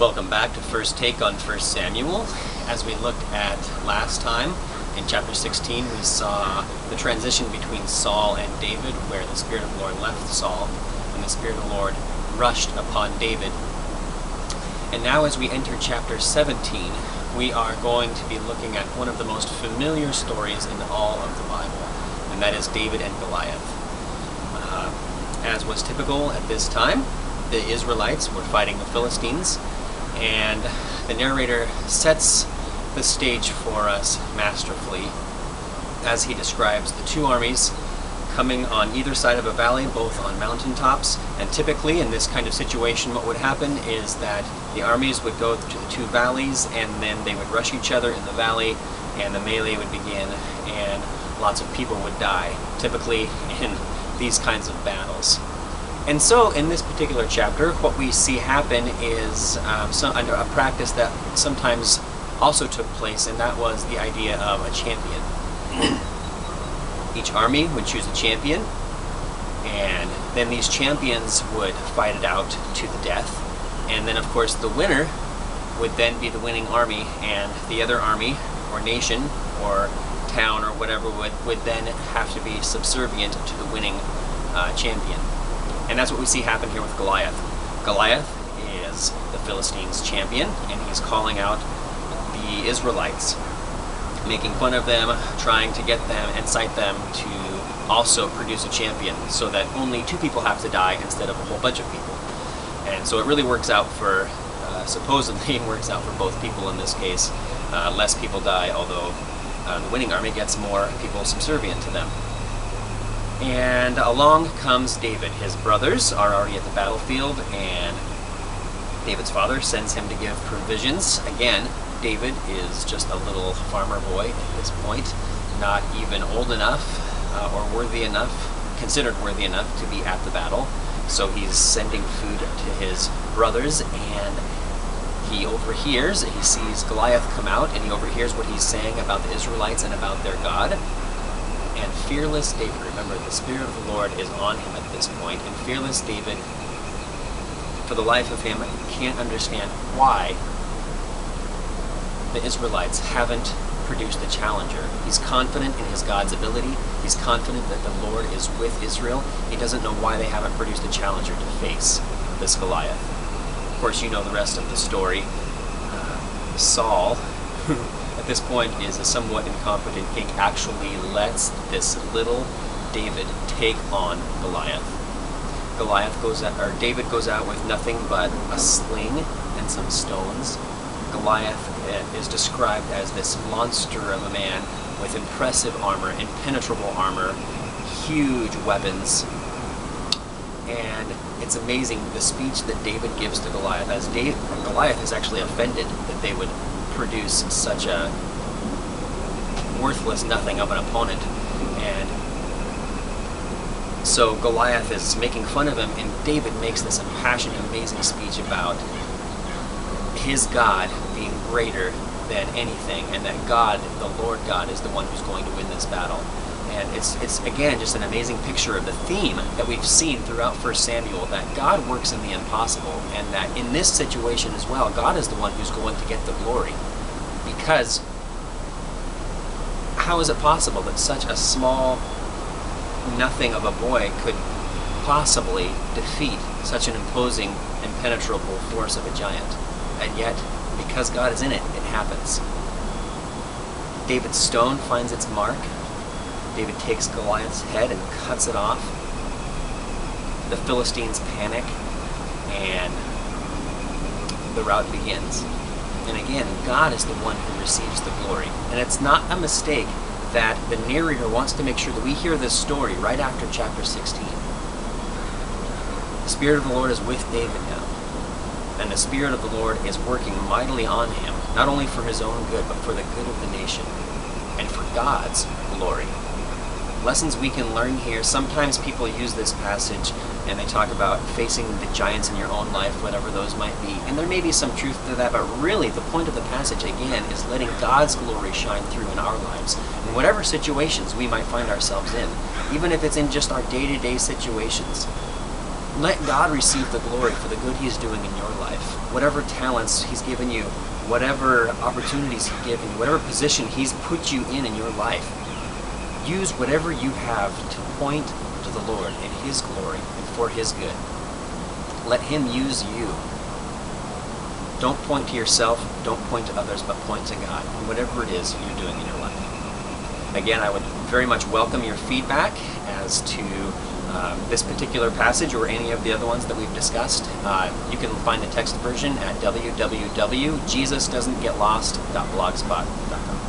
Welcome back to First Take on 1 Samuel. As we looked at last time, in chapter 16, we saw the transition between Saul and David, where the Spirit of the Lord left Saul, and the Spirit of the Lord rushed upon David. And now as we enter chapter 17, we are going to be looking at one of the most familiar stories in all of the Bible, and that is David and Goliath. As was typical at this time, the Israelites were fighting the Philistines, and the narrator sets the stage for us masterfully as he describes the two armies coming on either side of a valley, both on mountaintops. And typically in this kind of situation, what would happen is that the armies would go to the two valleys, and then they would rush each other in the valley, and the melee would begin, and lots of people would die, typically in these kinds of battles. And so in this particular chapter, what we see happen is a practice that sometimes also took place, and that was the idea of a champion. Each army would choose a champion, and then these champions would fight it out to the death. And then of course the winner would then be the winning army, and the other army or nation or town or whatever would then have to be subservient to the winning champion. And that's what we see happen here with Goliath. Goliath is the Philistines' champion, and he's calling out the Israelites, making fun of them, trying to get them, incite them to also produce a champion, so that only two people have to die instead of a whole bunch of people. And so it really works out for, supposedly it works out for both people in this case. Less people die, although the winning army gets more people subservient to them. And along comes David. His brothers are already at the battlefield, and David's father sends him to give provisions. Again, David is just a little farmer boy at this point, not even old enough or worthy enough, considered worthy enough to be at the battle. So he's sending food to his brothers, and he sees Goliath come out, and he overhears what he's saying about the Israelites and about their God. And fearless David, remember, the Spirit of the Lord is on him at this point, and fearless David, for the life of him, can't understand why the Israelites haven't produced a challenger. He's confident in his God's ability. He's confident that the Lord is with Israel. He doesn't know why they haven't produced a challenger to face this Goliath. Of course, you know the rest of the story. Saul, at this point is a somewhat incompetent king, actually lets this little David take on Goliath. David goes out with nothing but a sling and some stones. Goliath is described as this monster of a man with impressive armor, impenetrable armor, huge weapons. And it's amazing the speech that David gives to Goliath, as Goliath is actually offended that they would produce such a worthless nothing of an opponent. And so Goliath is making fun of him, and David makes this impassioned, amazing speech about his God being greater than anything, and that God, the Lord God, is the one who's going to win this battle. And it's again just an amazing picture of the theme that we've seen throughout 1 Samuel, that God works in the impossible, and that in this situation as well, God is the one who's going to get the glory. Because how is it possible that such a small nothing of a boy could possibly defeat such an imposing, impenetrable force of a giant? And yet, because God is in it, it happens. David's stone finds its mark. David takes Goliath's head and cuts it off. The Philistines panic, and the rout begins. And again, God is the one who receives the glory. And it's not a mistake that the narrator wants to make sure that we hear this story right after chapter 16. The Spirit of the Lord is with David now. And the Spirit of the Lord is working mightily on him, not only for his own good, but for the good of the nation, and for God's glory. Lessons we can learn here. Sometimes people use this passage and they talk about facing the giants in your own life, whatever those might be. And there may be some truth to that, but really the point of the passage, again, is letting God's glory shine through in our lives. In whatever situations we might find ourselves in, even if it's in just our day-to-day situations. Let God receive the glory for the good He is doing in your life. Whatever talents He's given you, whatever opportunities He's given you, whatever position He's put you in your life, use whatever you have to point to the Lord and His glory and for His good. Let Him use you. Don't point to yourself, don't point to others, but point to God on whatever it is you're doing in your life. Again, I would very much welcome your feedback as to this particular passage or any of the other ones that we've discussed. You can find the text version at www.jesusdoesn'tgetlost.blogspot.com.